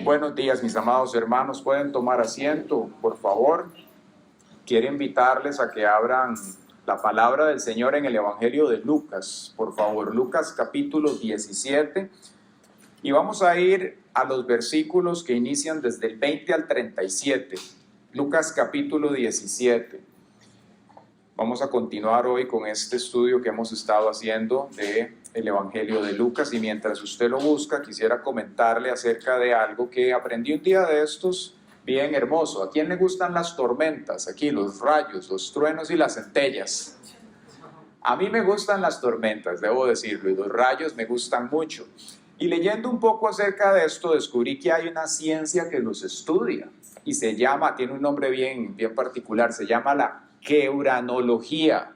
Buenos días, mis amados hermanos. Pueden tomar asiento, por favor. Quiero invitarles a que abran la palabra del Señor en el Evangelio de Lucas. Por favor, Lucas capítulo 17. Y vamos a ir a los versículos que inician desde el 20 al 37. Lucas capítulo 17. Vamos a continuar hoy con este estudio que hemos estado haciendo de el Evangelio de Lucas, y mientras usted lo busca, quisiera comentarle acerca de algo que aprendí un día de estos bien hermoso. ¿A quién le gustan las tormentas? Aquí, los rayos, los truenos y las centellas. A mí me gustan las tormentas, debo decirlo, y los rayos me gustan mucho. Y leyendo un poco acerca de esto, descubrí que hay una ciencia que los estudia, y se llama, tiene un nombre bien particular, se llama la queuranología.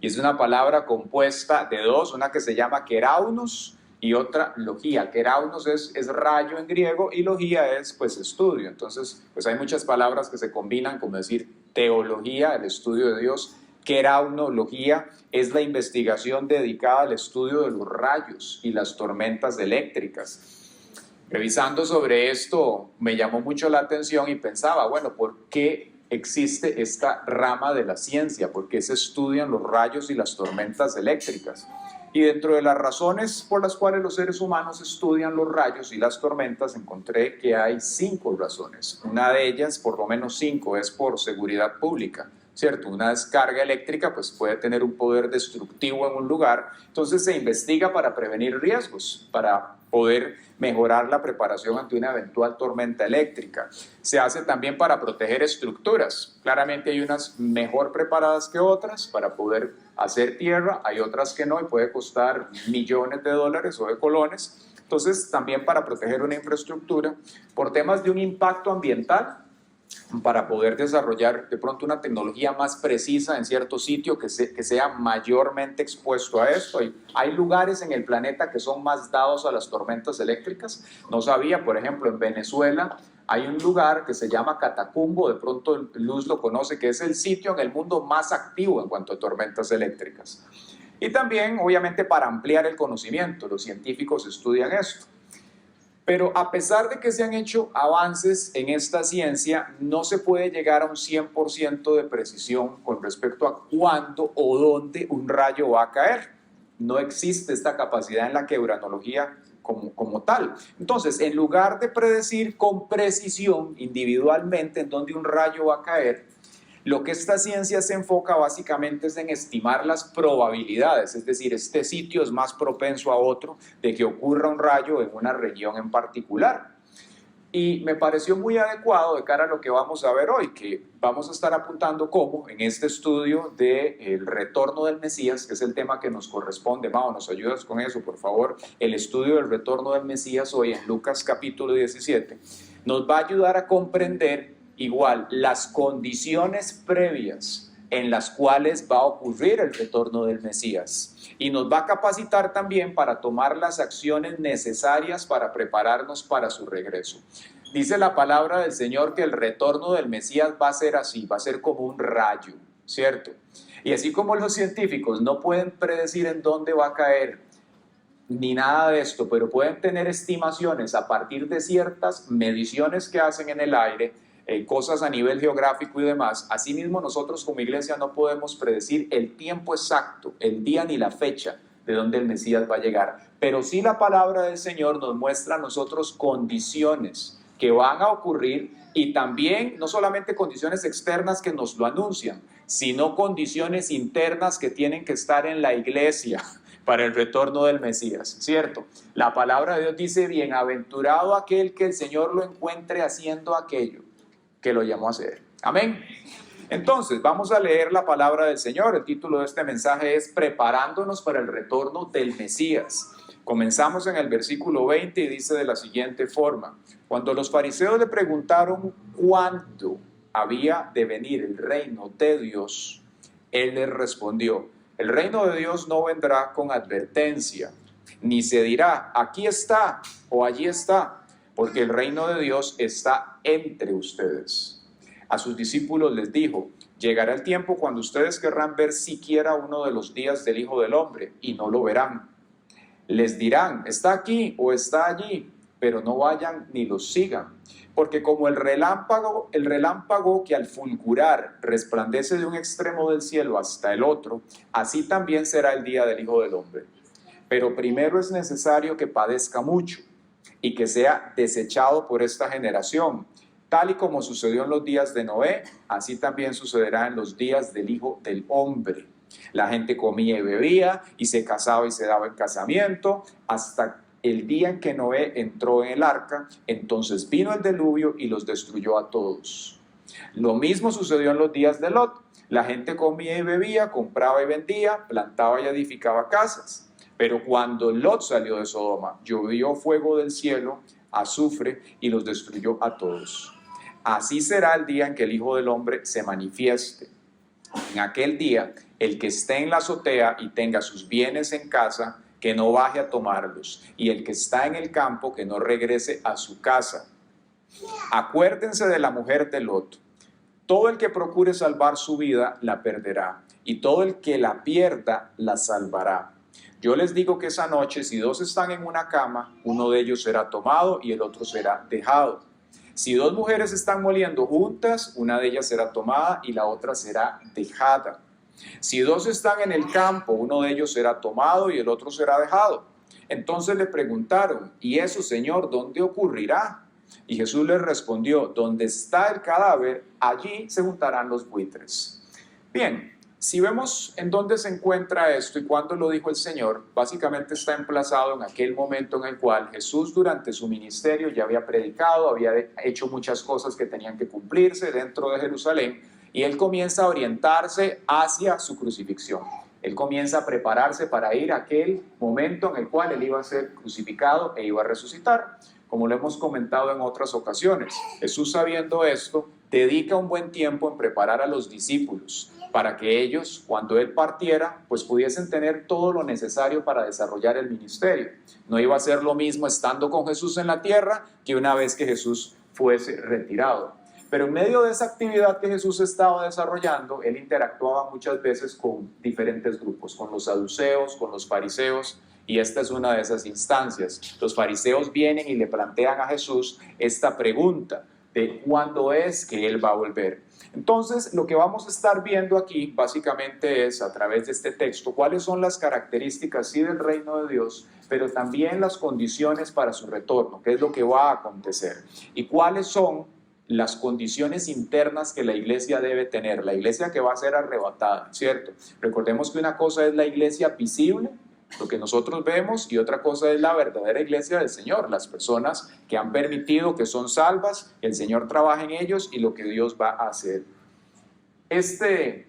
Y es una palabra compuesta de dos, una que se llama keraunos y otra logía. Keraunos es rayo en griego y logía es pues estudio. Entonces pues hay muchas palabras que se combinan, como decir teología, el estudio de Dios. Keraunología es la investigación dedicada al estudio de los rayos y las tormentas eléctricas. Revisando sobre esto me llamó mucho la atención y pensaba, bueno, ¿por qué existe esta rama de la ciencia? Porque se estudian los rayos y las tormentas eléctricas. Y dentro de las razones por las cuales los seres humanos estudian los rayos y las tormentas, encontré que hay 5 razones. Una de ellas, por lo menos 5, es por seguridad pública, ¿cierto? Una descarga eléctrica pues puede tener un poder destructivo en un lugar, entonces se investiga para prevenir riesgos, para poder mejorar la preparación ante una eventual tormenta eléctrica. Se hace también para proteger estructuras. Claramente hay unas mejor preparadas que otras para poder hacer tierra, hay otras que no y puede costar millones de dólares o de colones. Entonces también para proteger una infraestructura, por temas de un impacto ambiental, para poder desarrollar de pronto una tecnología más precisa en cierto sitio que sea mayormente expuesto a esto. Hay lugares en el planeta que son más dados a las tormentas eléctricas. No sabía, por ejemplo, en Venezuela hay un lugar que se llama Catacumbo, de pronto Luz lo conoce, que es el sitio en el mundo más activo en cuanto a tormentas eléctricas. Y también, obviamente, para ampliar el conocimiento, los científicos estudian esto. Pero a pesar de que se han hecho avances en esta ciencia, no se puede llegar a un 100% de precisión con respecto a cuándo o dónde un rayo va a caer. No existe esta capacidad en la queuranología como tal. Entonces, en lugar de predecir con precisión individualmente en dónde un rayo va a caer, lo que esta ciencia se enfoca básicamente es en estimar las probabilidades, es decir, este sitio es más propenso a otro de que ocurra un rayo en una región en particular. Y me pareció muy adecuado de cara a lo que vamos a ver hoy, que vamos a estar apuntando cómo en este estudio del retorno del Mesías, que es el tema que nos corresponde. Mao, ¿nos ayudas con eso, por favor? El estudio del retorno del Mesías hoy en Lucas capítulo 17 nos va a ayudar a comprender igual las condiciones previas en las cuales va a ocurrir el retorno del Mesías, y nos va a capacitar también para tomar las acciones necesarias para prepararnos para su regreso. Dice la palabra del Señor que el retorno del Mesías va a ser así, va a ser como un rayo, ¿cierto? Y así como los científicos no pueden predecir en dónde va a caer ni nada de esto, pero pueden tener estimaciones a partir de ciertas mediciones que hacen en el aire, cosas a nivel geográfico y demás. Asimismo, nosotros como iglesia no podemos predecir el tiempo exacto, el día ni la fecha de donde el Mesías va a llegar, pero sí la palabra del Señor nos muestra a nosotros condiciones que van a ocurrir, y también no solamente condiciones externas que nos lo anuncian, sino condiciones internas que tienen que estar en la iglesia para el retorno del Mesías, ¿cierto? La palabra de Dios dice: bienaventurado aquel que el Señor lo encuentre haciendo aquello que lo llamó a hacer. Amén. Entonces, vamos a leer la palabra del Señor. El título de este mensaje es Preparándonos para el retorno del Mesías. Comenzamos en el versículo 20 y dice de la siguiente forma: cuando los fariseos le preguntaron cuándo había de venir el reino de Dios, él les respondió: el reino de Dios no vendrá con advertencia, ni se dirá aquí está o allí está, porque el reino de Dios está entre ustedes. A sus discípulos les dijo: llegará el tiempo cuando ustedes querrán ver siquiera uno de los días del Hijo del Hombre, y no lo verán. Les dirán: está aquí o está allí, pero no vayan ni los sigan. Porque como el relámpago que al fulgurar resplandece de un extremo del cielo hasta el otro, así también será el día del Hijo del Hombre. Pero primero es necesario que padezca mucho y que sea desechado por esta generación. Tal y como sucedió en los días de Noé, así también sucederá en los días del Hijo del Hombre. La gente comía y bebía y se casaba y se daba en casamiento hasta el día en que Noé entró en el arca. Entonces vino el diluvio y los destruyó a todos. Lo mismo sucedió en los días de Lot. La gente comía y bebía, compraba y vendía, plantaba y edificaba casas. Pero cuando Lot salió de Sodoma, llovió fuego del cielo, azufre, y los destruyó a todos. Así será el día en que el Hijo del Hombre se manifieste. En aquel día, el que esté en la azotea y tenga sus bienes en casa, que no baje a tomarlos, y el que está en el campo, que no regrese a su casa. Acuérdense de la mujer de Lot. Todo el que procure salvar su vida, la perderá, y todo el que la pierda, la salvará. Yo les digo que esa noche, si dos están en una cama, uno de ellos será tomado y el otro será dejado. Si dos mujeres están moliendo juntas, una de ellas será tomada y la otra será dejada. Si dos están en el campo, uno de ellos será tomado y el otro será dejado. Entonces le preguntaron, ¿y eso, Señor, dónde ocurrirá? Y Jesús les respondió, donde está el cadáver, allí se juntarán los buitres. Bien, si vemos en dónde se encuentra esto y cuándo lo dijo el Señor, básicamente está emplazado en aquel momento en el cual Jesús durante su ministerio ya había predicado, había hecho muchas cosas que tenían que cumplirse dentro de Jerusalén, y él comienza a orientarse hacia su crucifixión. Él comienza a prepararse para ir a aquel momento en el cual él iba a ser crucificado e iba a resucitar, como lo hemos comentado en otras ocasiones. Jesús, sabiendo esto, dedica un buen tiempo en preparar a los discípulos para que ellos, cuando él partiera, pues pudiesen tener todo lo necesario para desarrollar el ministerio. No iba a ser lo mismo estando con Jesús en la tierra que una vez que Jesús fuese retirado. Pero en medio de esa actividad que Jesús estaba desarrollando, él interactuaba muchas veces con diferentes grupos, con los saduceos, con los fariseos, y esta es una de esas instancias. Los fariseos vienen y le plantean a Jesús esta pregunta de cuándo es que él va a volver. Entonces, lo que vamos a estar viendo aquí básicamente es, a través de este texto, cuáles son las características sí del reino de Dios, pero también las condiciones para su retorno, qué es lo que va a acontecer y cuáles son las condiciones internas que la iglesia debe tener, la iglesia que va a ser arrebatada, ¿cierto? Recordemos que una cosa es la iglesia visible, lo que nosotros vemos, y otra cosa es la verdadera iglesia del Señor, las personas que han permitido, que son salvas, que el Señor trabaja en ellos y lo que Dios va a hacer. Este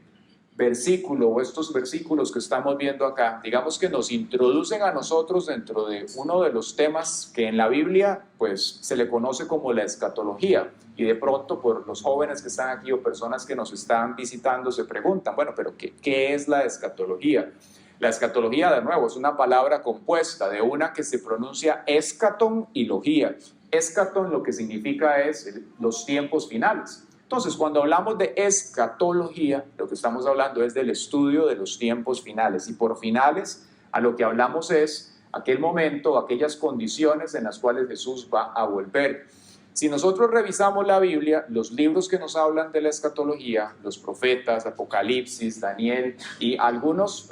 versículo o estos versículos que estamos viendo acá, digamos que nos introducen a nosotros dentro de uno de los temas que en la Biblia pues se le conoce como la escatología, y de pronto por los jóvenes que están aquí o personas que nos están visitando se preguntan, bueno, pero ¿qué es la escatología? La escatología, de nuevo, es una palabra compuesta de una que se pronuncia escaton y logía. Escaton lo que significa es los tiempos finales. Entonces, cuando hablamos de escatología, lo que estamos hablando es del estudio de los tiempos finales. Y por finales, a lo que hablamos es aquel momento, aquellas condiciones en las cuales Jesús va a volver. Si nosotros revisamos la Biblia, los libros que nos hablan de la escatología, los profetas, Apocalipsis, Daniel y algunas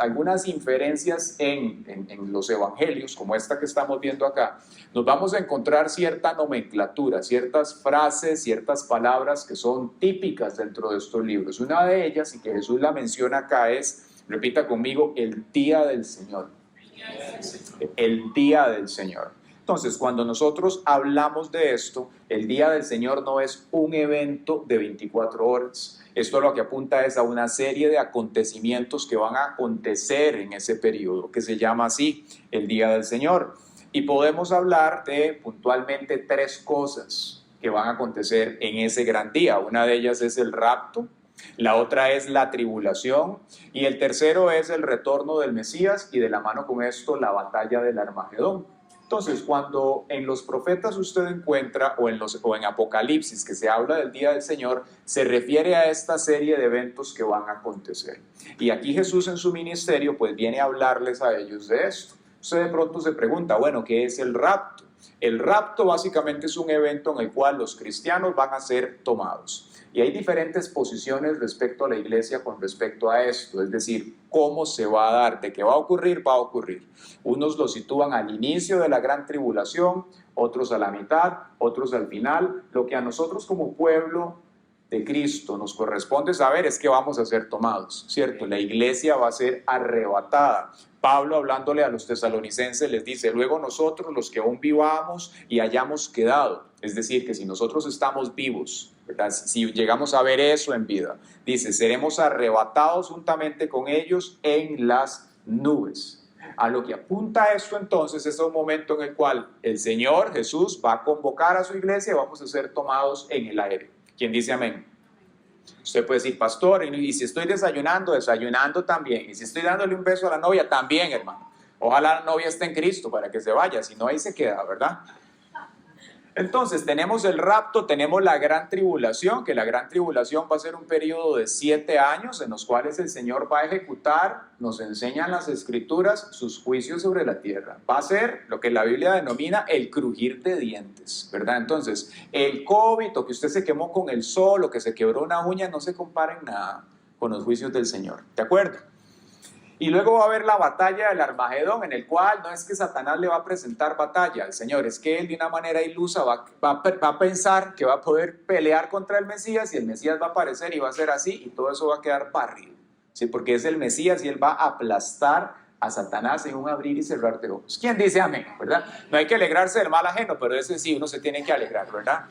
inferencias en los evangelios, como esta que estamos viendo acá, nos vamos a encontrar cierta nomenclatura, ciertas frases, ciertas palabras que son típicas dentro de estos libros. Una de ellas, y que Jesús la menciona acá, es, repita conmigo, el día del Señor. El día del Señor. Entonces, cuando nosotros hablamos de esto, el día del Señor no es un evento de 24 horas. Esto lo que apunta es a una serie de acontecimientos que van a acontecer en ese periodo, que se llama así, el día del Señor. Y podemos hablar de puntualmente 3 cosas que van a acontecer en ese gran día. Una de ellas es el rapto, la otra es la tribulación y el tercero es el retorno del Mesías, y de la mano con esto la batalla del Armagedón. Entonces, cuando en los profetas usted encuentra, o en Apocalipsis, que se habla del día del Señor, se refiere a esta serie de eventos que van a acontecer. Y aquí Jesús en su ministerio pues viene a hablarles a ellos de esto. Usted de pronto se pregunta, bueno, ¿qué es el rapto? El rapto básicamente es un evento en el cual los cristianos van a ser tomados. Y hay diferentes posiciones respecto a la iglesia con respecto a esto, es decir, cómo se va a dar, de qué va a ocurrir, va a ocurrir. Unos lo sitúan al inicio de la gran tribulación, otros a la mitad, otros al final. Lo que a nosotros como pueblo de Cristo nos corresponde saber es que vamos a ser tomados, ¿cierto? La iglesia va a ser arrebatada. Pablo, hablándole a los tesalonicenses, les dice: luego nosotros, los que aún vivamos y hayamos quedado, es decir, que si nosotros estamos vivos, ¿verdad? Si llegamos a ver eso en vida, dice, seremos arrebatados juntamente con ellos en las nubes. A lo que apunta esto entonces es un momento en el cual el Señor Jesús va a convocar a su iglesia y vamos a ser tomados en el aire. ¿Quién dice amén? Usted puede decir, pastor, y si estoy desayunando, desayunando también. Y si estoy dándole un beso a la novia, también, hermano. Ojalá la novia esté en Cristo para que se vaya, si no ahí se queda, ¿verdad? Entonces tenemos el rapto, tenemos la gran tribulación, que la gran tribulación va a ser un periodo de 7 años en los cuales el Señor va a ejecutar, nos enseñan las Escrituras, sus juicios sobre la tierra. Va a ser lo que la Biblia denomina el crujir de dientes, ¿verdad? Entonces, el COVID, o que usted se quemó con el sol, o que se quebró una uña, no se comparen nada con los juicios del Señor, ¿de acuerdo? Y luego va a haber la batalla del Armagedón, en el cual no es que Satanás le va a presentar batalla al Señor, es que él de una manera ilusa va a pensar que va a poder pelear contra el Mesías, y el Mesías va a aparecer y va a ser así, y todo eso va a quedar barrido, ¿sí? Porque es el Mesías y él va a aplastar a Satanás en un abrir y cerrar de ojos. ¿Quién dice amén? ¿Verdad? No hay que alegrarse del mal ajeno, pero ese sí uno se tiene que alegrar, ¿verdad?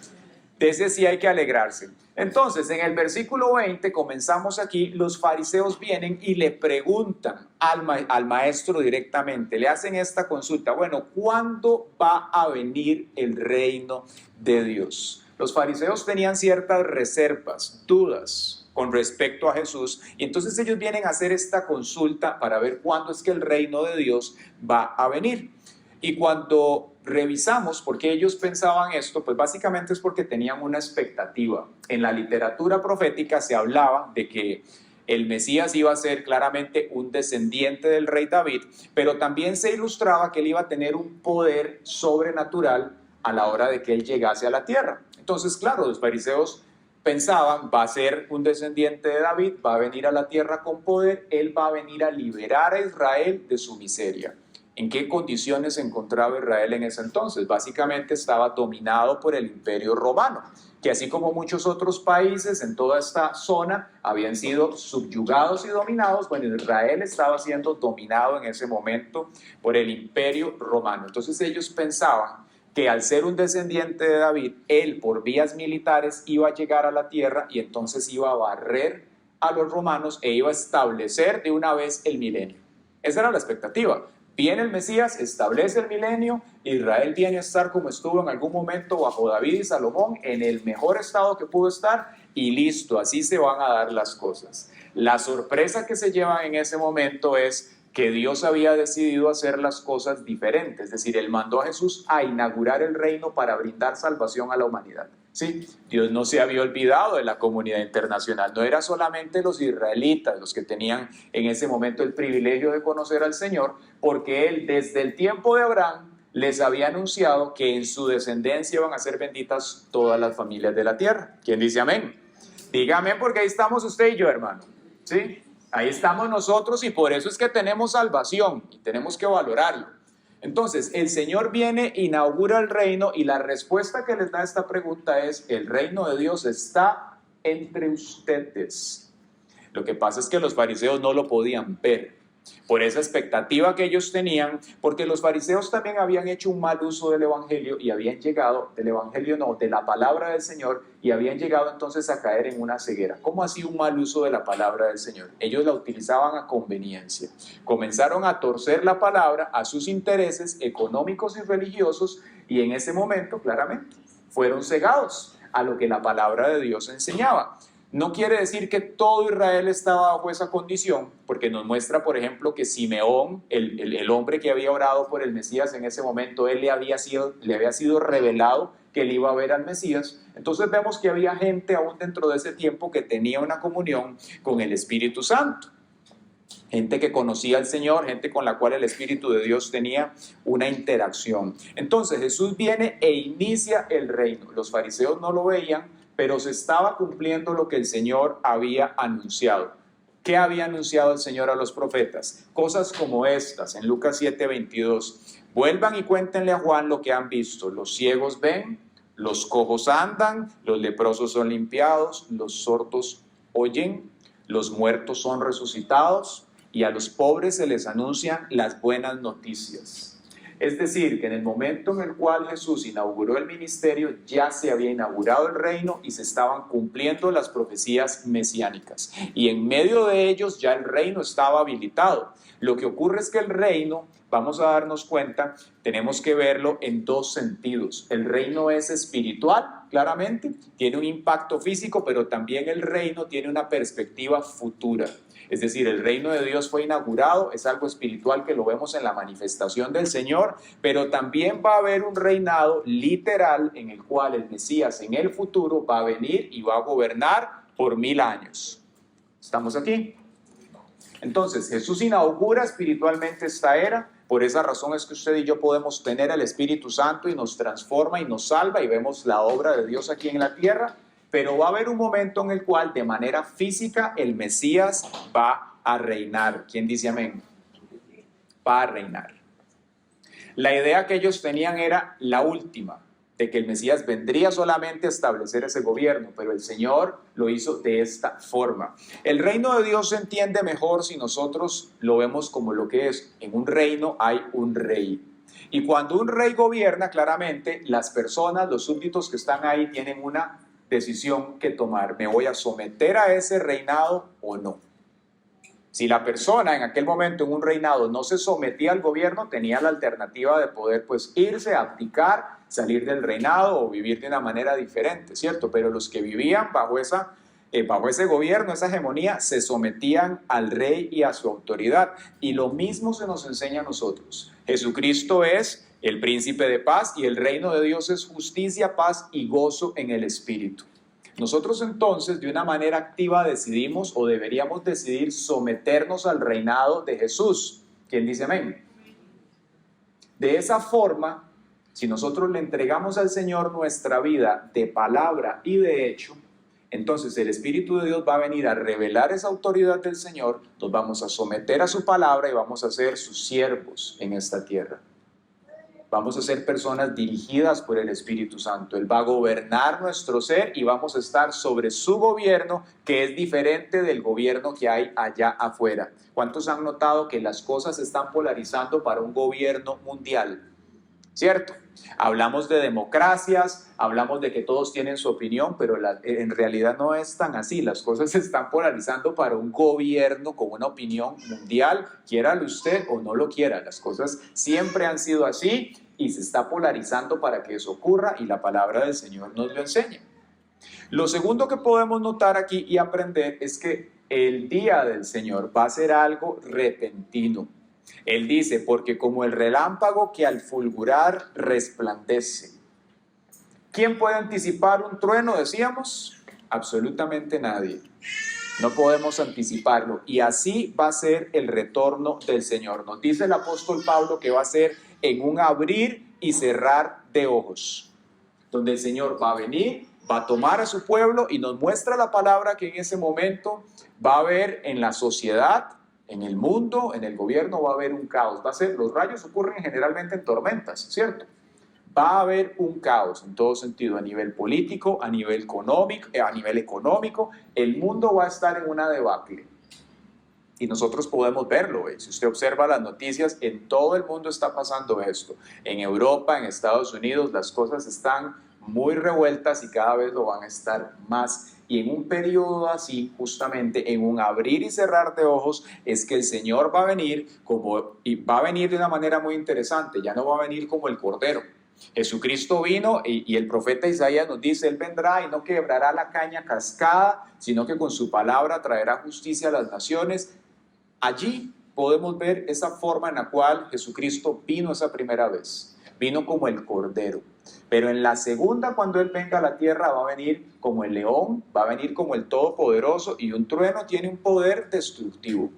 De ese sí hay que alegrarse. Entonces, en el versículo 20, comenzamos aquí, los fariseos vienen y le preguntan al maestro directamente, le hacen esta consulta: bueno, ¿cuándo va a venir el reino de Dios? Los fariseos tenían ciertas reservas, dudas con respecto a Jesús, y entonces ellos vienen a hacer esta consulta para ver cuándo es que el reino de Dios va a venir. Y cuando revisamos por qué ellos pensaban esto, pues básicamente es porque tenían una expectativa. En la literatura profética se hablaba de que el Mesías iba a ser claramente un descendiente del rey David, pero también se ilustraba que él iba a tener un poder sobrenatural a la hora de que él llegase a la tierra. Entonces, claro, los fariseos pensaban, va a ser un descendiente de David, va a venir a la tierra con poder, él va a venir a liberar a Israel de su miseria. ¿En qué condiciones se encontraba Israel en ese entonces? Básicamente estaba dominado por el Imperio Romano, que así como muchos otros países en toda esta zona habían sido subyugados y dominados. Bueno, Israel estaba siendo dominado en ese momento por el Imperio Romano. Entonces ellos pensaban que al ser un descendiente de David, él por vías militares iba a llegar a la tierra y entonces iba a barrer a los romanos e iba a establecer de una vez el milenio. Esa era la expectativa. Viene el Mesías, establece el milenio, Israel viene a estar como estuvo en algún momento bajo David y Salomón, en el mejor estado que pudo estar, y listo, así se van a dar las cosas. La sorpresa que se lleva en ese momento es que Dios había decidido hacer las cosas diferentes, es decir, Él mandó a Jesús a inaugurar el reino para brindar salvación a la humanidad. Sí, Dios no se había olvidado de la comunidad internacional, no era solamente los israelitas los que tenían en ese momento el privilegio de conocer al Señor, porque Él desde el tiempo de Abraham les había anunciado que en su descendencia van a ser benditas todas las familias de la tierra. ¿Quién dice amén? Diga amén, porque ahí estamos usted y yo, hermano. ¿Sí? Ahí estamos nosotros, y por eso es que tenemos salvación y tenemos que valorarlo. Entonces, el Señor viene, inaugura el reino, y la respuesta que les da esta pregunta es: el reino de Dios está entre ustedes. Lo que pasa es que los fariseos no lo podían ver por esa expectativa que ellos tenían, porque los fariseos también habían hecho un mal uso del evangelio y habían llegado, del evangelio no, de la palabra del Señor, y habían llegado entonces a caer en una ceguera. ¿Cómo así un mal uso de la palabra del Señor? Ellos la utilizaban a conveniencia, comenzaron a torcer la palabra a sus intereses económicos y religiosos, y en ese momento claramente fueron cegados a lo que la palabra de Dios enseñaba. No quiere decir que todo Israel estaba bajo esa condición, porque nos muestra, por ejemplo, que Simeón, el hombre que había orado por el Mesías en ese momento, le había sido revelado que él iba a ver al Mesías. Entonces vemos que había gente aún dentro de ese tiempo que tenía una comunión con el Espíritu Santo. gente que conocía al Señor, gente con la cual el Espíritu de Dios tenía una interacción. Entonces Jesús viene e inicia el reino. Los fariseos no lo veían, pero se estaba cumpliendo lo que el Señor había anunciado. ¿Qué había anunciado el Señor a los profetas? Cosas como estas, en Lucas 7:22. Vuelvan y cuéntenle a Juan lo que han visto. Los ciegos ven, los cojos andan, los leprosos son limpiados, los sordos oyen, los muertos son resucitados, y a los pobres se les anuncian las buenas noticias. Es decir, que en el momento en el cual Jesús inauguró el ministerio, ya se había inaugurado el reino y se estaban cumpliendo las profecías mesiánicas. Y en medio de ellos ya el reino estaba habilitado. Lo que ocurre es que el reino, vamos a darnos cuenta, tenemos que verlo en dos sentidos. El reino es espiritual, claramente, tiene un impacto físico, pero también el reino tiene una perspectiva futura. Es decir, el reino de Dios fue inaugurado, es algo espiritual que lo vemos en la manifestación del Señor, pero también va a haber un reinado literal en el cual el Mesías en el futuro va a venir y va a gobernar por 1000 años. ¿Estamos aquí? Entonces, Jesús inaugura espiritualmente esta era. Por esa razón es que usted y yo podemos tener el Espíritu Santo y nos transforma y nos salva y vemos la obra de Dios aquí en la tierra. Pero va a haber un momento en el cual de manera física el Mesías va a reinar. ¿Quién dice amén? Va a reinar. La idea que ellos tenían era la última, de que el Mesías vendría solamente a establecer ese gobierno, pero el Señor lo hizo de esta forma. El reino de Dios se entiende mejor si nosotros lo vemos como lo que es. En un reino hay un rey. Y cuando un rey gobierna, claramente las personas, los súbditos que están ahí tienen una decisión que tomar. ¿Me voy a someter a ese reinado o no? Si la persona en aquel momento en un reinado no se sometía al gobierno, tenía la alternativa de poder pues irse, abdicar, salir del reinado o vivir de una manera diferente, ¿cierto? Pero los que vivían bajo ese gobierno, esa hegemonía, se sometían al rey y a su autoridad. Y lo mismo se nos enseña a nosotros. Jesucristo es el príncipe de paz y el reino de Dios es justicia, paz y gozo en el Espíritu. Nosotros entonces de una manera activa decidimos o deberíamos decidir someternos al reinado de Jesús. ¿Quién dice amén? De esa forma, si nosotros le entregamos al Señor nuestra vida de palabra y de hecho, entonces el Espíritu de Dios va a venir a revelar esa autoridad del Señor, nos vamos a someter a su palabra y vamos a ser sus siervos en esta tierra. Vamos a ser personas dirigidas por el Espíritu Santo. Él va a gobernar nuestro ser y vamos a estar sobre su gobierno, que es diferente del gobierno que hay allá afuera. ¿Cuántos han notado que las cosas se están polarizando para un gobierno mundial? ¿Cierto? Hablamos de democracias, hablamos de que todos tienen su opinión, pero en realidad no es tan así. Las cosas se están polarizando para un gobierno con una opinión mundial, quiéralo usted o no lo quiera. Las cosas siempre han sido así y se está polarizando para que eso ocurra y la palabra del Señor nos lo enseña. Lo segundo que podemos notar aquí y aprender es que el día del Señor va a ser algo repentino. Él dice, porque como el relámpago que al fulgurar resplandece. ¿Quién puede anticipar un trueno, decíamos? Absolutamente nadie. No podemos anticiparlo. Y así va a ser el retorno del Señor. Nos dice el apóstol Pablo que va a ser en un abrir y cerrar de ojos, donde el Señor va a venir, va a tomar a su pueblo y nos muestra la palabra que en ese momento va a haber en la sociedad, en el mundo, en el gobierno, va a haber un caos. Los rayos ocurren generalmente en tormentas, ¿cierto? Va a haber un caos en todo sentido, a nivel político, a nivel económico, el mundo va a estar en una debacle. Y nosotros podemos verlo, si usted observa las noticias, en todo el mundo está pasando esto. En Europa, en Estados Unidos, las cosas están muy revueltas y cada vez lo van a estar más. Y en un periodo así, justamente en un abrir y cerrar de ojos, es que el Señor va a venir y va a venir de una manera muy interesante. Ya no va a venir como el Cordero. Jesucristo vino y el profeta Isaías nos dice, Él vendrá y no quebrará la caña cascada, sino que con su palabra traerá justicia a las naciones. Allí podemos ver esa forma en la cual Jesucristo vino esa primera vez. Vino como el Cordero. Pero en la segunda, cuando Él venga a la tierra, va a venir como el león, va a venir como el Todopoderoso, y un trueno tiene un poder destructivo.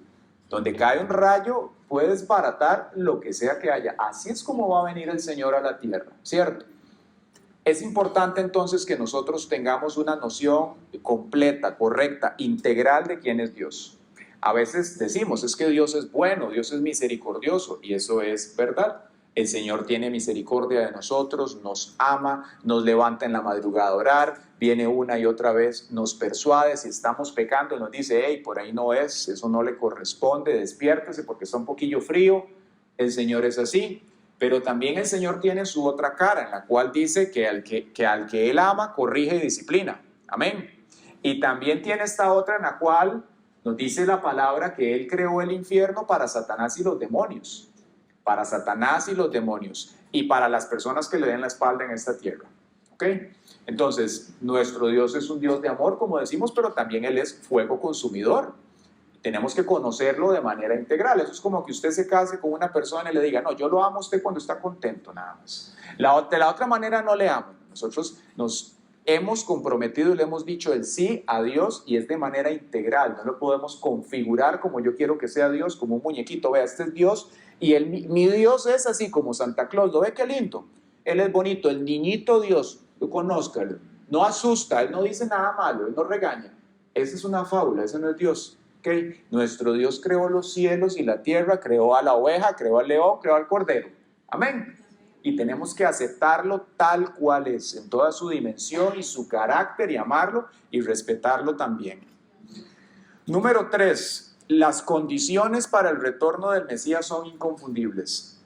Donde cae un rayo, puede desbaratar lo que sea que haya. Así es como va a venir el Señor a la tierra, ¿cierto? Es importante entonces que nosotros tengamos una noción completa, correcta, integral de quién es Dios. A veces decimos, es que Dios es bueno, Dios es misericordioso, y eso es verdad. El Señor tiene misericordia de nosotros, nos ama, nos levanta en la madrugada a orar, viene una y otra vez, nos persuade, si estamos pecando, nos dice, hey, por ahí no es, eso no le corresponde, despiértese porque está un poquillo frío. El Señor es así. Pero también el Señor tiene su otra cara, en la cual dice que al que Él ama, corrige y disciplina. Amén. Y también tiene esta otra en la cual nos dice la palabra que Él creó el infierno para Satanás y los demonios. Para Satanás y los demonios. Y para las personas que le den la espalda en esta tierra. ¿Ok? Entonces, nuestro Dios es un Dios de amor, como decimos, pero también Él es fuego consumidor. Tenemos que conocerlo de manera integral. Eso es como que usted se case con una persona y le diga, no, yo lo amo a usted cuando está contento nada más. De la otra manera no le amo. Nosotros nos hemos comprometido y le hemos dicho el sí a Dios y es de manera integral. No lo podemos configurar como yo quiero que sea Dios, como un muñequito. Vea, este es Dios y mi Dios es así como Santa Claus. ¿Lo ve qué lindo? Él es bonito, el niñito Dios, conózcalo. No asusta, Él no dice nada malo, Él no regaña. Esa es una fábula, ese no es Dios. Okay. Nuestro Dios creó los cielos y la tierra, creó a la oveja, creó al león, creó al cordero. Amén. Y tenemos que aceptarlo tal cual es, en toda su dimensión y su carácter, y amarlo y respetarlo también. Número 3. Las condiciones para el retorno del Mesías son inconfundibles.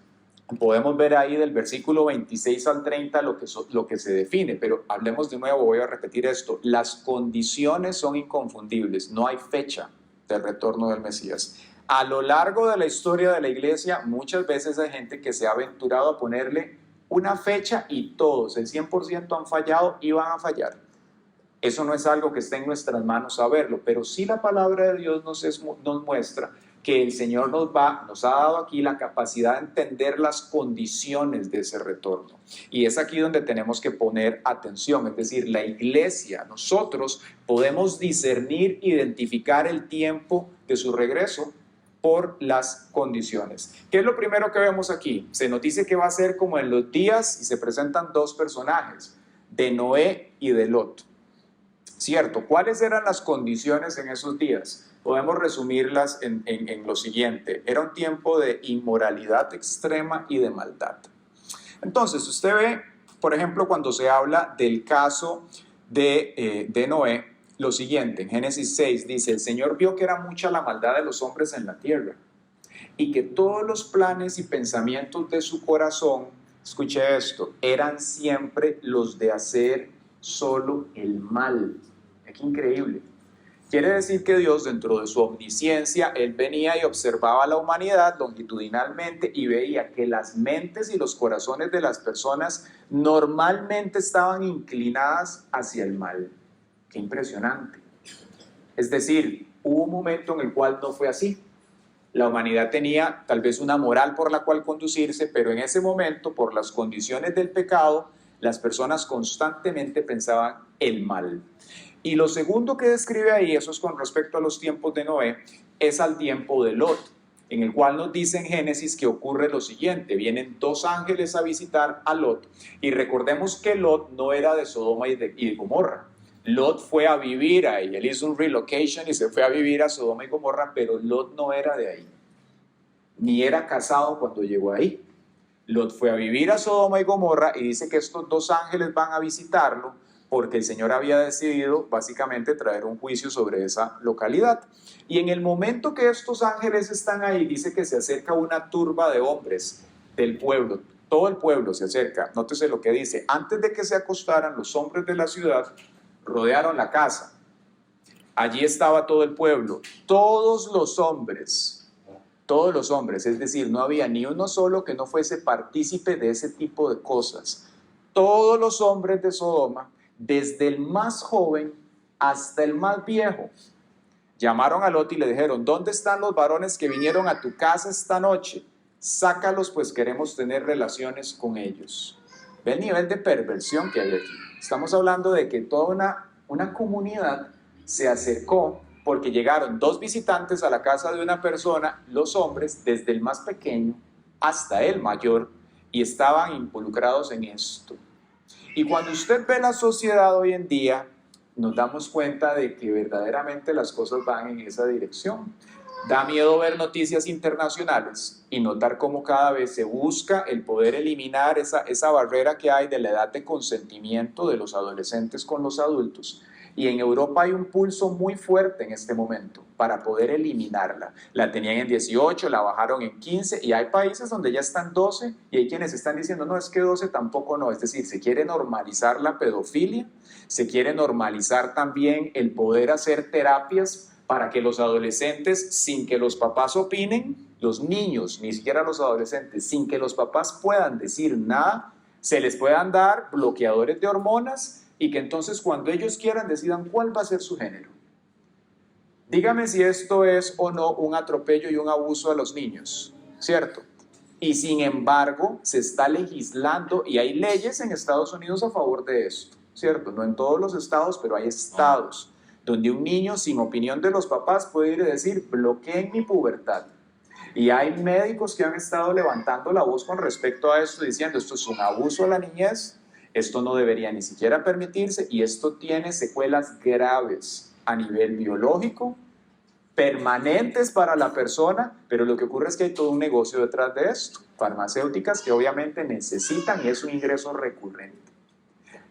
Podemos ver ahí del versículo 26 al 30 lo que se define, pero hablemos de nuevo, voy a repetir esto. Las condiciones son inconfundibles, no hay fecha del retorno del Mesías. A lo largo de la historia de la iglesia, muchas veces hay gente que se ha aventurado a ponerle una fecha y todos, el 100% han fallado y van a fallar. Eso no es algo que esté en nuestras manos saberlo, pero sí la palabra de Dios nos muestra que el Señor nos ha dado aquí la capacidad de entender las condiciones de ese retorno. Y es aquí donde tenemos que poner atención, es decir, la iglesia, nosotros podemos discernir, identificar el tiempo de su regreso por las condiciones. ¿Qué es lo primero que vemos aquí? Se nos dice que va a ser como en los días y se presentan dos personajes, de Noé y de Lot. ¿Cierto? ¿Cuáles eran las condiciones en esos días? Podemos resumirlas en lo siguiente. Era un tiempo de inmoralidad extrema y de maldad. Entonces, usted ve, por ejemplo, cuando se habla del caso de Noé, lo siguiente, en Génesis 6 dice, el Señor vio que era mucha la maldad de los hombres en la tierra y que todos los planes y pensamientos de su corazón, escuche esto, eran siempre los de hacer solo el mal. ¡Qué increíble! Quiere decir que Dios, dentro de su omnisciencia, Él venía y observaba a la humanidad longitudinalmente y veía que las mentes y los corazones de las personas normalmente estaban inclinadas hacia el mal. ¡Qué impresionante! Es decir, hubo un momento en el cual no fue así. La humanidad tenía tal vez una moral por la cual conducirse, pero en ese momento, por las condiciones del pecado, las personas constantemente pensaban el mal. Y lo segundo que describe ahí, eso es con respecto a los tiempos de Noé, es al tiempo de Lot, en el cual nos dice en Génesis que ocurre lo siguiente, vienen dos ángeles a visitar a Lot, y recordemos que Lot no era de Sodoma y de Gomorra. Lot fue a vivir ahí, él hizo un relocation y se fue a vivir a Sodoma y Gomorra, pero Lot no era de ahí, ni era casado cuando llegó ahí. Lot fue a vivir a Sodoma y Gomorra y dice que estos dos ángeles van a visitarlo porque el Señor había decidido básicamente traer un juicio sobre esa localidad. Y en el momento que estos ángeles están ahí, dice que se acerca una turba de hombres del pueblo. Todo el pueblo se acerca. Nótese lo que dice. Antes de que se acostaran, los hombres de la ciudad rodearon la casa. Allí estaba todo el pueblo, todos los hombres, es decir, no había ni uno solo que no fuese partícipe de ese tipo de cosas. Todos los hombres de Sodoma, desde el más joven hasta el más viejo, llamaron a Lot y le dijeron, ¿dónde están los varones que vinieron a tu casa esta noche? Sácalos, pues queremos tener relaciones con ellos. Ve el nivel de perversión que hay aquí. Estamos hablando de que toda una comunidad se acercó porque llegaron 2 visitantes a la casa de una persona, los hombres, desde el más pequeño hasta el mayor, y estaban involucrados en esto. Y cuando usted ve la sociedad hoy en día, nos damos cuenta de que verdaderamente las cosas van en esa dirección. Da miedo ver noticias internacionales y notar cómo cada vez se busca el poder eliminar esa barrera que hay de la edad de consentimiento de los adolescentes con los adultos. Y en Europa hay un pulso muy fuerte en este momento para poder eliminarla. La tenían en 18, la bajaron en 15 y hay países donde ya están 12 y hay quienes están diciendo, no, es que 12 tampoco no. Es decir, se quiere normalizar la pedofilia, se quiere normalizar también el poder hacer terapias para que los adolescentes, sin que los papás opinen, los niños, ni siquiera los adolescentes, sin que los papás puedan decir nada, se les puedan dar bloqueadores de hormonas y que entonces cuando ellos quieran decidan cuál va a ser su género. Dígame si esto es o no un atropello y un abuso a los niños, ¿cierto? Y sin embargo se está legislando y hay leyes en Estados Unidos a favor de esto, ¿cierto? No en todos los estados, pero hay estados donde un niño sin opinión de los papás puede ir y decir, bloqueen mi pubertad. Y hay médicos que han estado levantando la voz con respecto a esto, diciendo, esto es un abuso a la niñez, esto no debería ni siquiera permitirse y esto tiene secuelas graves a nivel biológico, permanentes para la persona, pero lo que ocurre es que hay todo un negocio detrás de esto, farmacéuticas que obviamente necesitan y es un ingreso recurrente.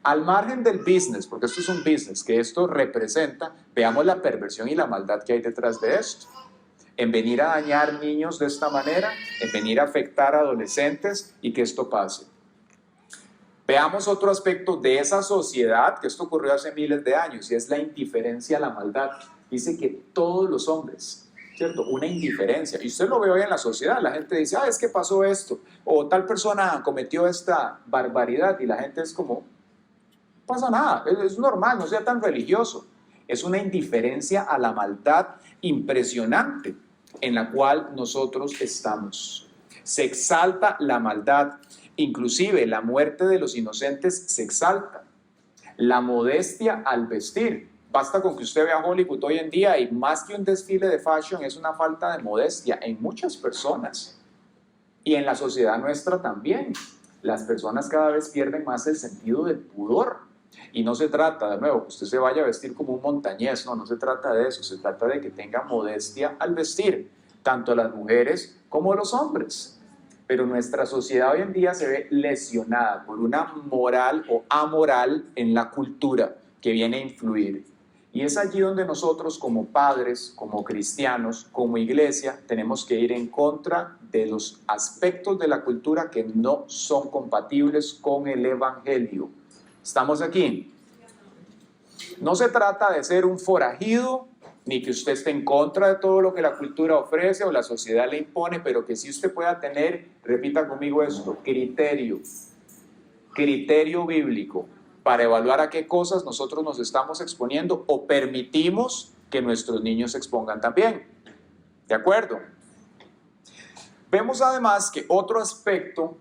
Al margen del business, porque esto es un business que esto representa, veamos la perversión y la maldad que hay detrás de esto. En venir a dañar niños de esta manera, en venir a afectar a adolescentes y que esto pase. Veamos otro aspecto de esa sociedad, que esto ocurrió hace miles de años, y es la indiferencia a la maldad. Dice que todos los hombres, ¿cierto? Una indiferencia. Y usted lo ve hoy en la sociedad, la gente dice, es que pasó esto, o tal persona cometió esta barbaridad, y la gente es como, no pasa nada, es normal, no sea tan religioso. Es una indiferencia a la maldad impresionante en la cual nosotros estamos. Se exalta la maldad, inclusive la muerte de los inocentes se exalta. La modestia al vestir. Basta con que usted vea Hollywood hoy en día y más que un desfile de fashion es una falta de modestia en muchas personas. Y en la sociedad nuestra también. Las personas cada vez pierden más el sentido del pudor. Y no se trata, de nuevo, que usted se vaya a vestir como un montañés, no se trata de eso, se trata de que tenga modestia al vestir, tanto las mujeres como los hombres. Pero nuestra sociedad hoy en día se ve lesionada por una moral o amoral en la cultura que viene a influir. Y es allí donde nosotros como padres, como cristianos, como iglesia, tenemos que ir en contra de los aspectos de la cultura que no son compatibles con el evangelio. ¿Estamos aquí? No se trata de ser un forajido, ni que usted esté en contra de todo lo que la cultura ofrece o la sociedad le impone, pero que sí usted pueda tener, repita conmigo esto, criterio bíblico para evaluar a qué cosas nosotros nos estamos exponiendo o permitimos que nuestros niños se expongan también. ¿De acuerdo? Vemos además que otro aspecto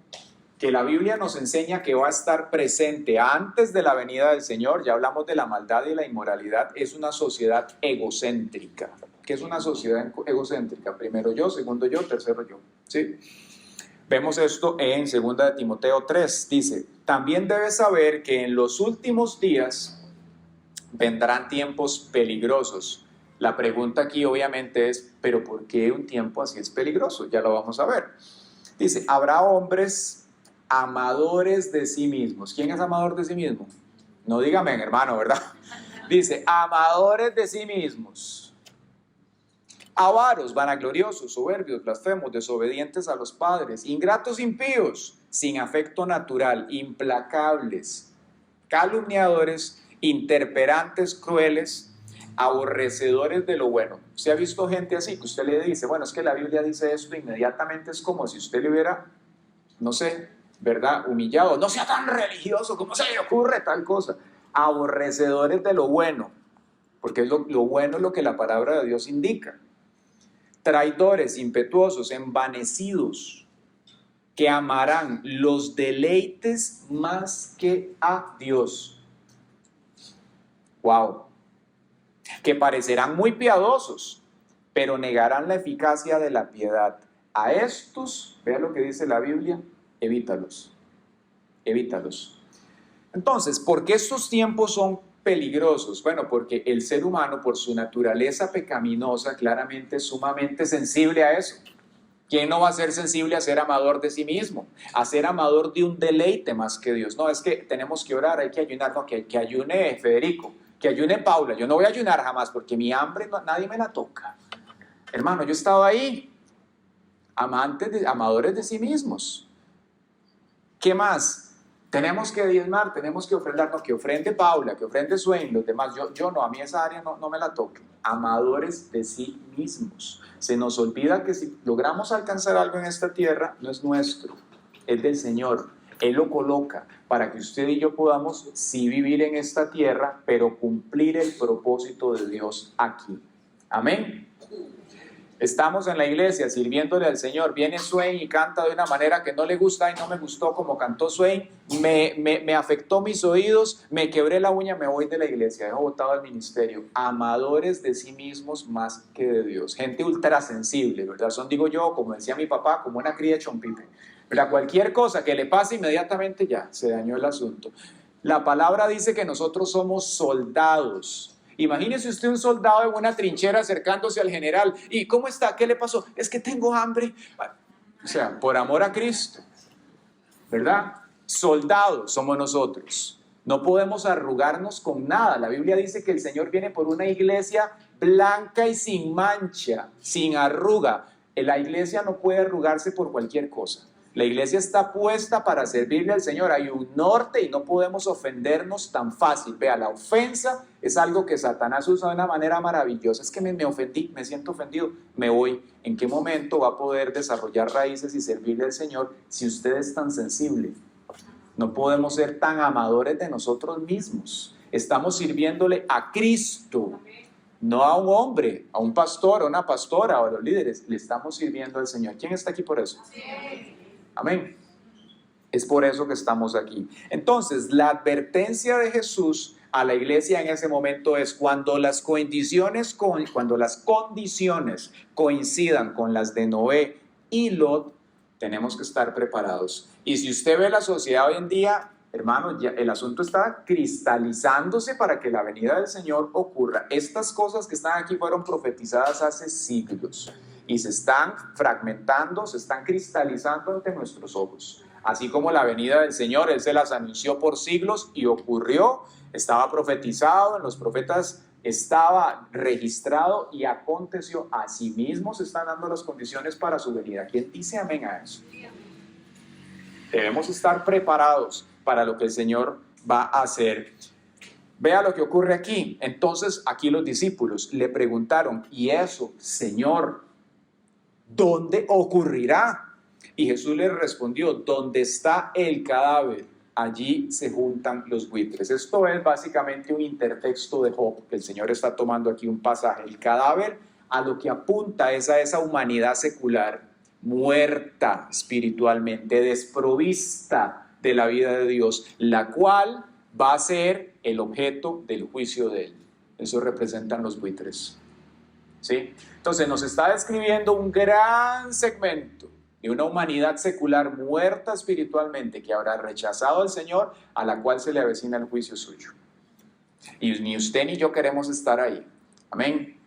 que la Biblia nos enseña que va a estar presente antes de la venida del Señor, ya hablamos de la maldad y la inmoralidad, es una sociedad egocéntrica. ¿Qué es una sociedad egocéntrica? Primero yo, segundo yo, tercero yo. ¿Sí? Vemos esto en 2 de Timoteo 3, dice, también debes saber que en los últimos días vendrán tiempos peligrosos. La pregunta aquí obviamente es, ¿pero por qué un tiempo así es peligroso? Ya lo vamos a ver. Dice, habrá hombres amadores de sí mismos. ¿Quién es amador de sí mismo? No dígame, hermano, ¿verdad? Dice, amadores de sí mismos, avaros, vanagloriosos, soberbios, blasfemos, desobedientes a los padres, ingratos, impíos, sin afecto natural, implacables, calumniadores, interperantes, crueles, aborrecedores de lo bueno. ¿Usted ha visto gente así que usted le dice, bueno, es que la Biblia dice esto, inmediatamente es como si usted le hubiera, no sé, ¿verdad? Humillado, no sea tan religioso, ¿cómo se le ocurre tal cosa? Aborrecedores de lo bueno, porque lo bueno es lo que la palabra de Dios indica. Traidores, impetuosos, envanecidos, que amarán los deleites más que a Dios. Wow. que parecerán muy piadosos, pero negarán la eficacia de la piedad. A estos, vea lo que dice la Biblia, evítalos, evítalos. Entonces, ¿por qué estos tiempos son peligrosos? Bueno, porque el ser humano, por su naturaleza pecaminosa, claramente es sumamente sensible a eso. ¿Quién no va a ser sensible a ser amador de sí mismo? A ser amador de un deleite más que Dios. No, es que tenemos que orar, hay que ayunar. No, que ayune Federico, que ayune Paula. Yo no voy a ayunar jamás porque mi hambre nadie me la toca. Hermano, yo he estado ahí. Amadores de sí mismos. ¿Qué más? Tenemos que diezmar, tenemos que ofrendar, no, que ofrende Paula, que ofrende Swain, los demás, yo no, a mí esa área no me la toque. Amadores de sí mismos. Se nos olvida que si logramos alcanzar algo en esta tierra, no es nuestro, es del Señor. Él lo coloca para que usted y yo podamos sí vivir en esta tierra, pero cumplir el propósito de Dios aquí. Amén. Estamos en la iglesia sirviéndole al Señor. Viene Swain y canta de una manera que no le gusta y no me gustó como cantó Swain. Me afectó mis oídos, me quebré la uña, me voy de la iglesia, dejo botado al ministerio. Amadores de sí mismos más que de Dios. Gente ultrasensible, ¿verdad? Son, digo yo, como decía mi papá, como una cría de chompipe. ¿Verdad? Cualquier cosa que le pase inmediatamente ya se dañó el asunto. La palabra dice que nosotros somos soldados. Imagínese usted un soldado en una trinchera acercándose al general. ¿Y cómo está? ¿Qué le pasó? Es que tengo hambre. O sea, por amor a Cristo, ¿verdad? Soldados somos nosotros. No podemos arrugarnos con nada. La Biblia dice que el Señor viene por una iglesia blanca y sin mancha, sin arruga. La iglesia no puede arrugarse por cualquier cosa. La iglesia está puesta para servirle al Señor. Hay un norte y no podemos ofendernos tan fácil. Vea, la ofensa es algo que Satanás usa de una manera maravillosa. Es que me ofendí, me siento ofendido, me voy. ¿En qué momento va a poder desarrollar raíces y servirle al Señor si usted es tan sensible? No podemos ser tan amadores de nosotros mismos. Estamos sirviéndole a Cristo, no a un hombre, a un pastor, a una pastora o a los líderes. Le estamos sirviendo al Señor. ¿Quién está aquí por eso? Amén. Es por eso que estamos aquí. Entonces, la advertencia de Jesús a la iglesia en ese momento es cuando las condiciones coincidan con las de Noé y Lot, tenemos que estar preparados. Y si usted ve la sociedad hoy en día, hermanos, ya el asunto está cristalizándose para que la venida del Señor ocurra. Estas cosas que están aquí fueron profetizadas hace siglos y se están fragmentando, se están cristalizando ante nuestros ojos. Así como la venida del Señor, Él se las anunció por siglos y ocurrió, estaba profetizado, en los profetas estaba registrado y aconteció. Asimismo se están dando las condiciones para su venida. ¿Quién dice amén a eso? Debemos estar preparados para lo que el Señor va a hacer. Vea lo que ocurre aquí. Entonces aquí los discípulos le preguntaron, ¿y eso, Señor, dónde ocurrirá? Y Jesús les respondió, donde está el cadáver, allí se juntan los buitres. Esto es básicamente un intertexto de Job, que el Señor está tomando aquí un pasaje. El cadáver a lo que apunta es a esa humanidad secular, muerta espiritualmente, desprovista de la vida de Dios, la cual va a ser el objeto del juicio de Él. Eso representan los buitres. ¿Sí? Entonces nos está describiendo un gran segmento de una humanidad secular muerta espiritualmente que habrá rechazado al Señor, a la cual se le avecina el juicio suyo. Y ni usted ni yo queremos estar ahí. Amén.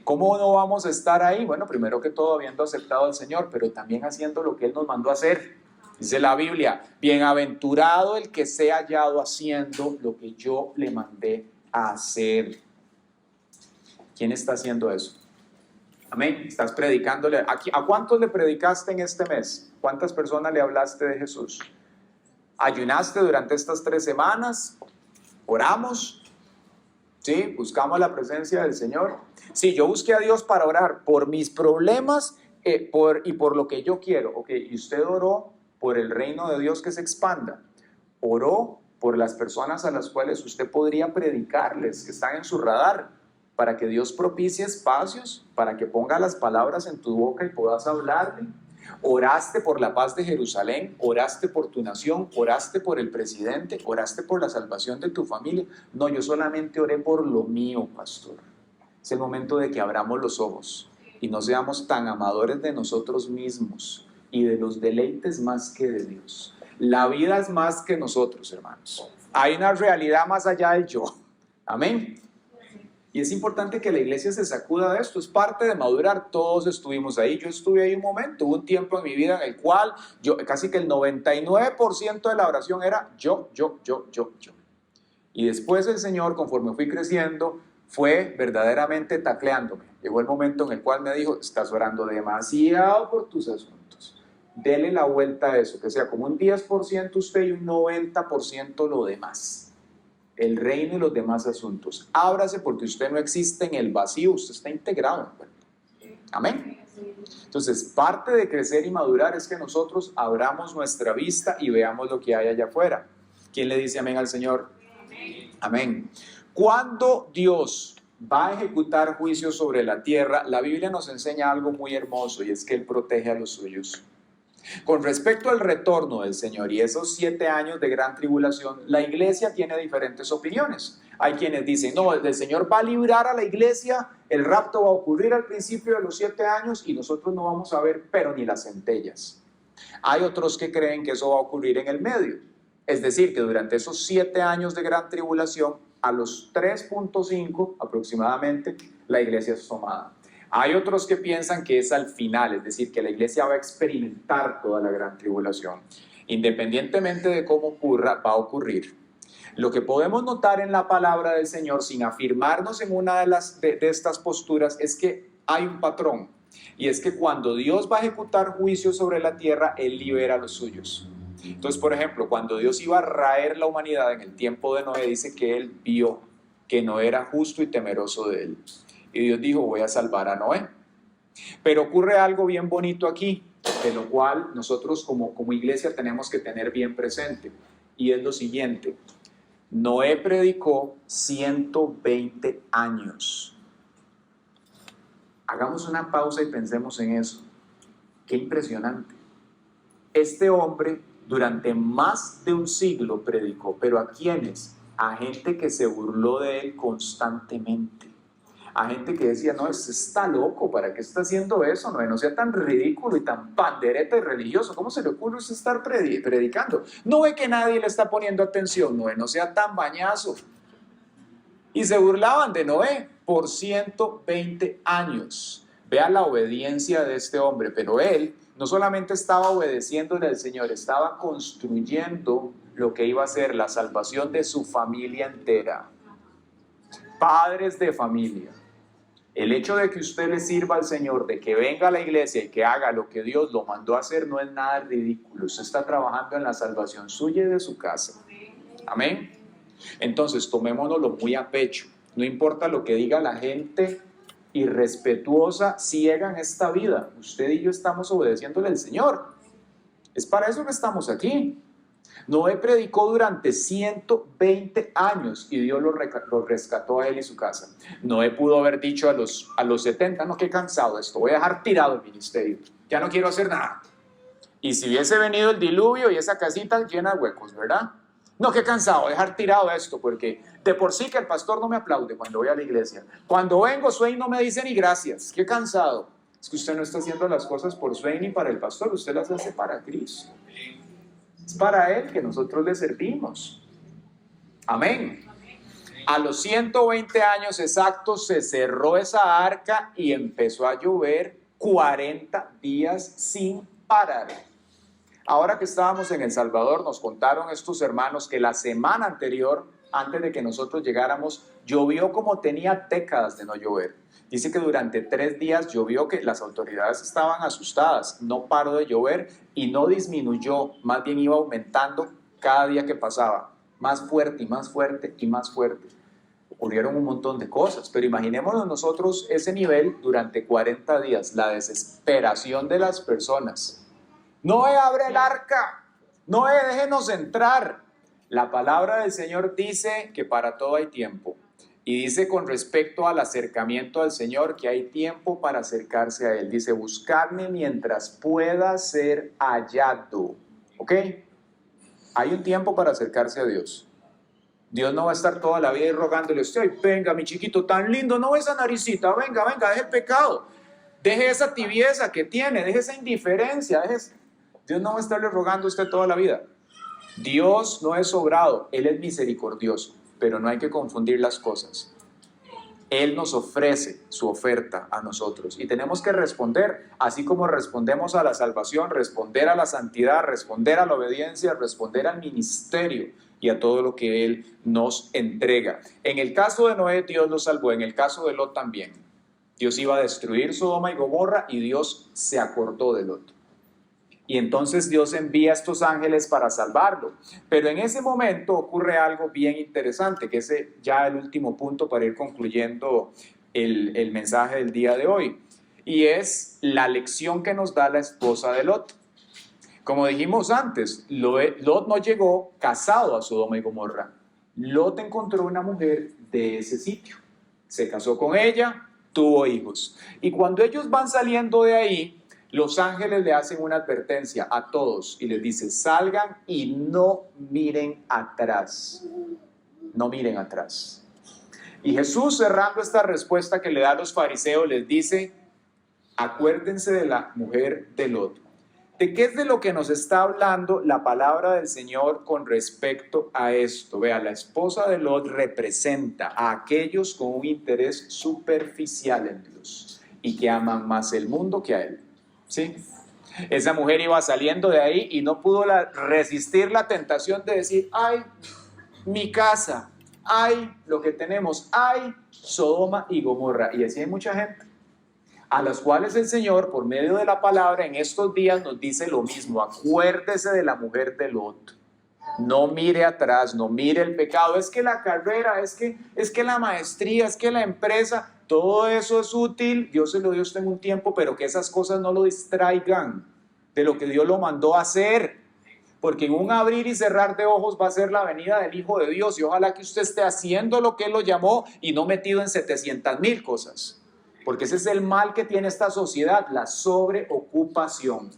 ¿Cómo no vamos a estar ahí? Bueno, primero que todo habiendo aceptado al Señor, pero también haciendo lo que Él nos mandó a hacer. Dice la Biblia, bienaventurado el que sea hallado haciendo lo que yo le mandé a hacer. ¿Quién está haciendo eso? Amén. Estás predicándole. ¿A cuántos le predicaste en este mes? ¿Cuántas personas le hablaste de Jesús? ¿Ayunaste durante estas 3 semanas? ¿Oramos? ¿Sí? ¿Buscamos la presencia del Señor? Sí, yo busqué a Dios para orar por mis problemas y por lo que yo quiero. Ok, ¿y usted oró por el reino de Dios que se expanda? ¿Oró por las personas a las cuales usted podría predicarles, que están en su radar? Para que Dios propicie espacios, para que ponga las palabras en tu boca y puedas hablarle. Oraste por la paz de Jerusalén, oraste por tu nación, oraste por el presidente, oraste por la salvación de tu familia. No, yo solamente oré por lo mío, pastor. Es el momento de que abramos los ojos y no seamos tan amadores de nosotros mismos y de los deleites más que de Dios. La vida es más que nosotros, hermanos. Hay una realidad más allá del yo. Amén. Y es importante que la iglesia se sacuda de esto, es parte de madurar. Todos estuvimos ahí, yo estuve ahí un momento, hubo un tiempo en mi vida en el cual casi que el 99% de la oración era yo. Y después el Señor, conforme fui creciendo, fue verdaderamente tacleándome. Llegó el momento en el cual me dijo, estás orando demasiado por tus asuntos. Dele la vuelta a eso, que sea como un 10% usted y un 90% lo demás. El reino y los demás asuntos. Ábrase porque usted no existe en el vacío, usted está integrado. Amén. Entonces, parte de crecer y madurar es que nosotros abramos nuestra vista y veamos lo que hay allá afuera. ¿Quién le dice amén al Señor? Amén. Cuando Dios va a ejecutar juicio sobre la tierra, la Biblia nos enseña algo muy hermoso y es que Él protege a los suyos. Con respecto al retorno del Señor y esos 7 años de gran tribulación, la iglesia tiene diferentes opiniones. Hay quienes dicen, no, el Señor va a librar a la iglesia, el rapto va a ocurrir al principio de los 7 años y nosotros no vamos a ver pero ni las centellas. Hay otros que creen que eso va a ocurrir en el medio. Es decir, que durante esos 7 años de gran tribulación, a los 3.5 aproximadamente, la iglesia es tomada. Hay otros que piensan que es al final, es decir, que la iglesia va a experimentar toda la gran tribulación. Independientemente de cómo ocurra, va a ocurrir. Lo que podemos notar en la palabra del Señor, sin afirmarnos en una de estas posturas, es que hay un patrón. Y es que cuando Dios va a ejecutar juicio sobre la tierra, Él libera a los suyos. Entonces, por ejemplo, cuando Dios iba a raer la humanidad en el tiempo de Noé, dice que Él vio que Noé era justo y temeroso de Él. Y Dios dijo, voy a salvar a Noé. Pero ocurre algo bien bonito aquí, de lo cual nosotros como iglesia tenemos que tener bien presente. Y es lo siguiente, Noé predicó 120 años. Hagamos una pausa y pensemos en eso. Qué impresionante. Este hombre durante más de un siglo predicó, pero ¿a quiénes? A gente que se burló de él constantemente. A gente que decía, no, este está loco, ¿para qué está haciendo eso? No sea tan ridículo y tan pandereta y religioso. ¿Cómo se le ocurre usted estar predicando? No ve que nadie le está poniendo atención, no sea tan bañazo. Y se burlaban de Noé por 120 años. Vea la obediencia de este hombre, pero él no solamente estaba obedeciéndole al Señor, estaba construyendo lo que iba a ser la salvación de su familia entera. Padres de familia. El hecho de que usted le sirva al Señor, de que venga a la iglesia y que haga lo que Dios lo mandó a hacer, no es nada ridículo. Usted está trabajando en la salvación suya y de su casa. Amén. Entonces, tomémonoslo muy a pecho. No importa lo que diga la gente irrespetuosa, ciega en esta vida. Usted y yo estamos obedeciéndole al Señor. Es para eso que estamos aquí. Noé predicó durante 120 años y Dios lo rescató a él y su casa. Noé pudo haber dicho a los 70, no, qué cansado esto, voy a dejar tirado el ministerio, ya no quiero hacer nada. Y si hubiese venido el diluvio y esa casita llena de huecos, ¿verdad? No, qué cansado, dejar tirado esto, porque de por sí que el pastor no me aplaude cuando voy a la iglesia. Cuando vengo, Swain no me dice ni gracias, qué cansado. Es que usted no está haciendo las cosas por Swain ni para el pastor, usted las hace para Cristo. Es para Él que nosotros le servimos. Amén. A los 120 años exactos se cerró esa arca y empezó a llover 40 días sin parar. Ahora que estábamos en El Salvador, nos contaron estos hermanos que la semana anterior, antes de que nosotros llegáramos, llovió como tenía décadas de no llover. Dice que durante 3 días llovió, que las autoridades estaban asustadas, no paró de llover y no disminuyó, más bien iba aumentando cada día que pasaba, más fuerte y más fuerte y más fuerte. Ocurrieron un montón de cosas, pero imaginémonos nosotros ese nivel durante 40 días, la desesperación de las personas. Noé, abre el arca, Noé, déjenos entrar. La palabra del Señor dice que para todo hay tiempo. Y dice con respecto al acercamiento al Señor que hay tiempo para acercarse a Él. Dice, buscarme mientras pueda ser hallado. ¿Ok? Hay un tiempo para acercarse a Dios. Dios no va a estar toda la vida ahí rogándole a usted, "Ay, venga mi chiquito tan lindo, no esa naricita, venga, venga, deje el pecado, deje esa tibieza que tiene, deje esa indiferencia, Dios no va a estarle rogando a usted toda la vida. Dios no es sobrado, Él es misericordioso, pero no hay que confundir las cosas. Él nos ofrece su oferta a nosotros y tenemos que responder, así como respondemos a la salvación, responder a la santidad, responder a la obediencia, responder al ministerio y a todo lo que Él nos entrega. En el caso de Noé, Dios lo salvó, en el caso de Lot también. Dios iba a destruir Sodoma y Gomorra y Dios se acordó de Lot. Y entonces Dios envía a estos ángeles para salvarlo. Pero en ese momento ocurre algo bien interesante, que es ya el último punto para ir concluyendo el mensaje del día de hoy. Y es la lección que nos da la esposa de Lot. Como dijimos antes, Lot no llegó casado a Sodoma y Gomorra. Lot encontró una mujer de ese sitio. Se casó con ella, tuvo hijos. Y cuando ellos van saliendo de ahí, los ángeles le hacen una advertencia a todos y les dice, salgan y no miren atrás. No miren atrás. Y Jesús, cerrando esta respuesta que le da a los fariseos, les dice, acuérdense de la mujer de Lot. ¿De qué es de lo que nos está hablando la palabra del Señor con respecto a esto? Vea, la esposa de Lot representa a aquellos con un interés superficial en Dios y que aman más el mundo que a Él. ¿Sí? Esa mujer iba saliendo de ahí y no pudo resistir la tentación de decir, ay, mi casa, ay, lo que tenemos, ay, Sodoma y Gomorra. Y así hay mucha gente a las cuales el Señor, por medio de la palabra, en estos días nos dice lo mismo. Acuérdese de la mujer de Lot. No mire atrás, no mire el pecado. Es que la carrera, es que la maestría, es que la empresa, todo eso es útil. Dios se lo dio a usted en un tiempo, pero que esas cosas no lo distraigan de lo que Dios lo mandó a hacer. Porque en un abrir y cerrar de ojos va a ser la venida del Hijo de Dios. Y ojalá que usted esté haciendo lo que Él lo llamó y no metido en 700,000 cosas. Porque ese es el mal que tiene esta sociedad, la sobreocupación.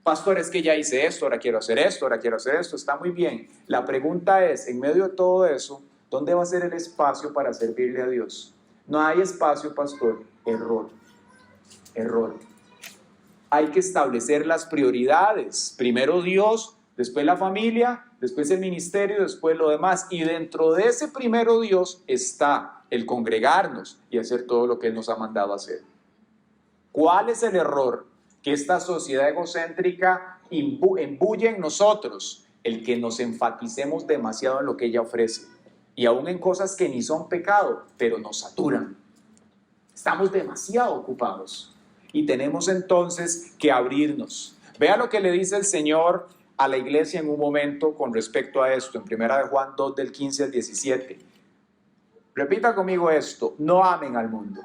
Pastor, es que ya hice esto, ahora quiero hacer esto, ahora quiero hacer esto, está muy bien. La pregunta es, en medio de todo eso, ¿dónde va a ser el espacio para servirle a Dios? No hay espacio, pastor. Error. Hay que establecer las prioridades. Primero Dios, después la familia, después el ministerio, después lo demás. Y dentro de ese primero Dios está el congregarnos y hacer todo lo que Él nos ha mandado hacer. ¿Cuál es el error que esta sociedad egocéntrica embulle en nosotros? El que nos enfaticemos demasiado en lo que ella ofrece y aún en cosas que ni son pecado, pero nos saturan. Estamos demasiado ocupados y tenemos entonces que abrirnos. Vea lo que le dice el Señor a la iglesia en un momento con respecto a esto, en 1 Juan 2, del 15 al 17. Repita conmigo esto, no amen al mundo.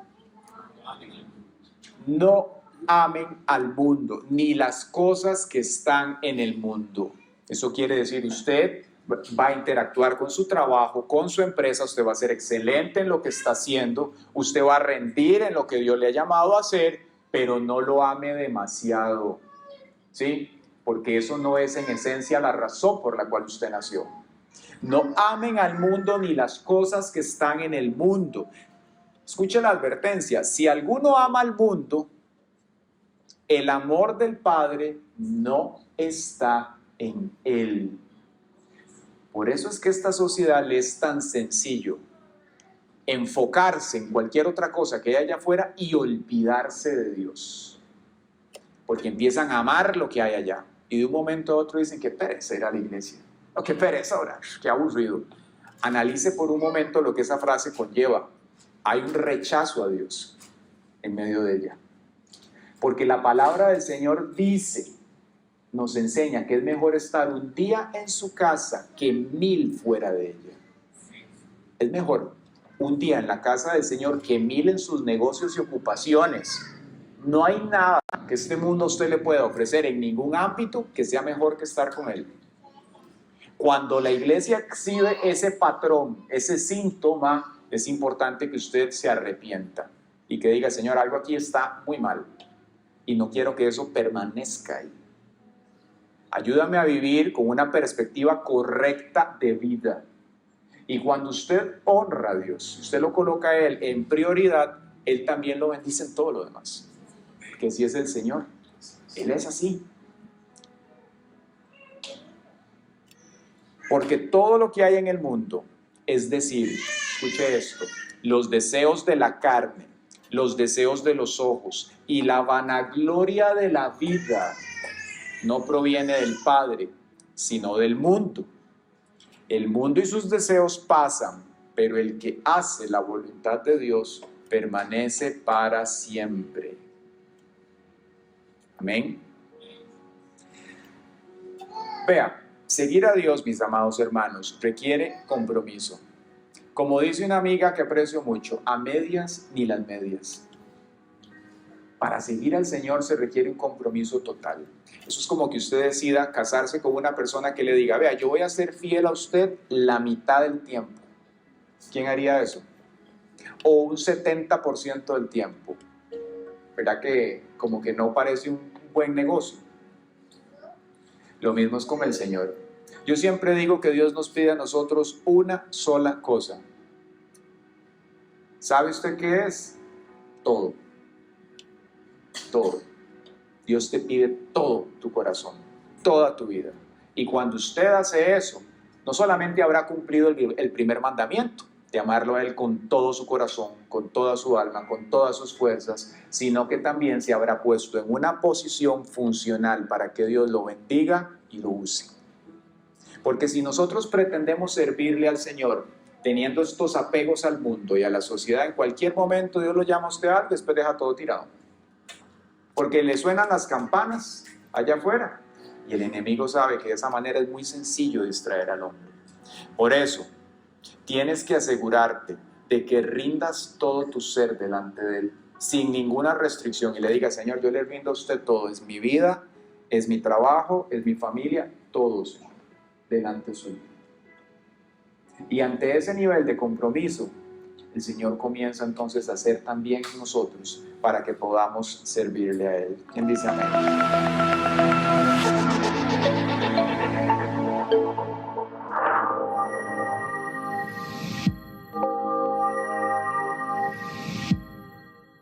No amen al mundo, ni las cosas que están en el mundo. Eso quiere decir, usted va a interactuar con su trabajo, con su empresa, usted va a ser excelente en lo que está haciendo, usted va a rendir en lo que Dios le ha llamado a hacer, pero no lo ame demasiado, ¿sí? Porque eso no es en esencia la razón por la cual usted nació. No amen al mundo ni las cosas que están en el mundo. Escuche la advertencia, si alguno ama al mundo, el amor del Padre no está en él. Por eso es que a esta sociedad le es tan sencillo enfocarse en cualquier otra cosa que hay allá afuera y olvidarse de Dios. Porque empiezan a amar lo que hay allá. Y de un momento a otro dicen que pereza ir a la iglesia. O qué pereza ahora, qué aburrido. Analice por un momento lo que esa frase conlleva. Hay un rechazo a Dios en medio de ella. Porque la palabra del Señor dice, nos enseña que es mejor estar un día en su casa que 1000 fuera de ella. Es mejor un día en la casa del Señor que 1000 en sus negocios y ocupaciones. No hay nada que este mundo a usted le pueda ofrecer en ningún ámbito que sea mejor que estar con Él. Cuando la iglesia exhibe ese patrón, ese síntoma, es importante que usted se arrepienta y que diga, Señor, algo aquí está muy mal y no quiero que eso permanezca ahí. Ayúdame a vivir con una perspectiva correcta de vida. Y cuando usted honra a Dios, usted lo coloca a Él en prioridad, Él también lo bendice en todo lo demás. Que si es el Señor, Él es así. Porque todo lo que hay en el mundo, es decir, escuche esto, los deseos de la carne, los deseos de los ojos y la vanagloria de la vida, no proviene del Padre, sino del mundo. El mundo y sus deseos pasan, pero el que hace la voluntad de Dios permanece para siempre. Amén. Vea, seguir a Dios, mis amados hermanos, requiere compromiso. Como dice una amiga que aprecio mucho, a medias ni las medias. Para seguir al Señor se requiere un compromiso total. Eso es como que usted decida casarse con una persona que le diga, vea, yo voy a ser fiel a usted la mitad del tiempo. ¿Quién haría eso? O un 70% del tiempo. ¿Verdad que como que no parece un buen negocio? Lo mismo es con el Señor. Yo siempre digo que Dios nos pide a nosotros una sola cosa. ¿Sabe usted qué es? Todo. Todo. Dios te pide todo tu corazón, toda tu vida. Y cuando usted hace eso, no solamente habrá cumplido el primer mandamiento, de amarlo a Él con todo su corazón, con toda su alma, con todas sus fuerzas, sino que también se habrá puesto en una posición funcional para que Dios lo bendiga y lo use. Porque si nosotros pretendemos servirle al Señor, teniendo estos apegos al mundo y a la sociedad, en cualquier momento Dios lo llama a usted algo, después deja todo tirado. Porque le suenan las campanas allá afuera. Y el enemigo sabe que de esa manera es muy sencillo distraer al hombre. Por eso, tienes que asegurarte de que rindas todo tu ser delante de Él, sin ninguna restricción. Y le digas, Señor, yo le rindo a usted todo. Es mi vida, es mi trabajo, es mi familia, todo, Señor, delante suyo. Y ante ese nivel de compromiso, el Señor comienza entonces a hacer también en nosotros para que podamos servirle a Él. ¿Quién dice amén?